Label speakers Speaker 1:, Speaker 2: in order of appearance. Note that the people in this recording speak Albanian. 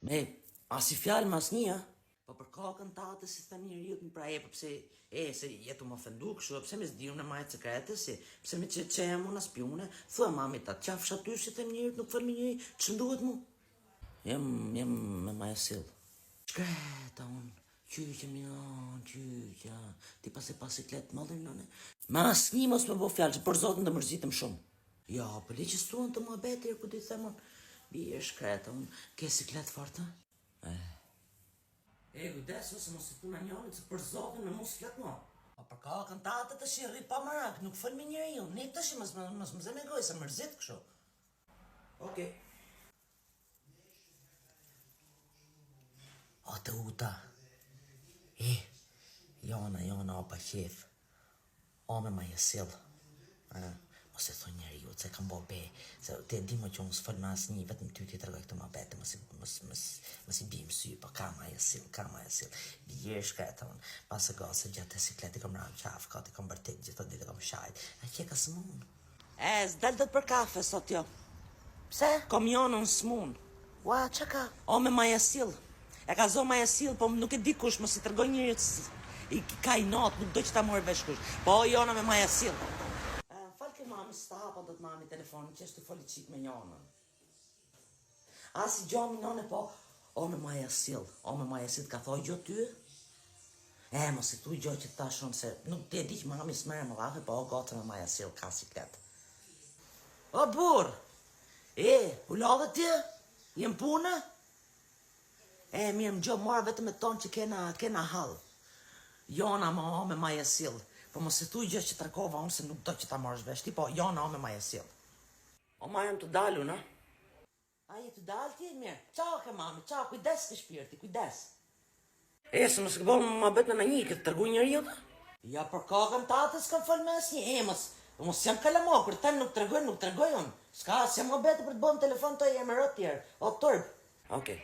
Speaker 1: Me, as i fjalë mas një, po për kokën tate si thë njeriut më pra po pse, se jetu më ofendu kështu, pse me s'diju në majtë sekrete, pse me që e mu në spjune, thua mami ta qafsh aty si thë njeriut nuk fërmi njeri, që nduhet mu? Jem me maja sil. Shkreta unë, qyqe mion, qyqe, ti pasi kletë më dhe nëne. Mas një mos me bo fjallë, që për zotën të mërzitëm shumë. Ja, për li që stuën të më betir, ku ti themon, bje shkreta unë, ke si kletë fortë? Kujdes, ose mos i puna njërit, se për zotën me mos flet mo. Pa për kakën tate të shi rri pa marak, nuk fën me njëri unë, ne të shi mos më zeme goj, se mërzit kësho. Okej. O të uta. Jona, o pa qef. O me ma jesil. Mos e thon njeri ju, se kam bo be, se te di më që unë s'fol me asnjë, vetëm ty ti tregoj këtë ma bete, mos i bim sy, po ka ma jesil. Bje shkreta unë, pas e gase gjatë e sikleti kom ram qaf, ka ti kom bërtit, gjithë të ditë kom shajt, a që ka s'mun. S'del do të për kafe sot jo. Pse? Kom jonën s'mun. Ua, që ka? O me ma jesil. E ka zo ma jesil, po nuk e di kush, mos i tregoj njërit, i ka i not, nuk do që ta morë vesh kush, po jona me ma jesil. Falke mami s'ta hapa do të mami telefonin, që është të foli qik me njënën. Asi gjomi nëne po, o me maja sil ka thoj gjo ty? Mos i tu gjo që ta shumë, se nuk te di që mami s'mere më lafe, po o gotë me maja sil, ka si kletë. O bur, u lodhe ti? Jem pune? Mirë më gjo, mora vetëm e tonë që kena halë. Jona ma o me maja sil. Po mos e tu gjë që tërkova unë se nuk do që ta marrësh vesh ti, po jona o me ma jesil. O ma jem të dalu, na? A je të dalë ti, mirë. Qao ke mami, qao, kujdes të shpirti, kujdes. Se mos këbo më bet me një, këtë tërgu njëri jo ta? Ja, për kakën tate s'kam fol me asnjë, mos jam kalamo, kur tem nuk tregoj unë. S'ka, s'jam më bete për të bo në telefon të jem e rët tjerë, o tërb. Okej.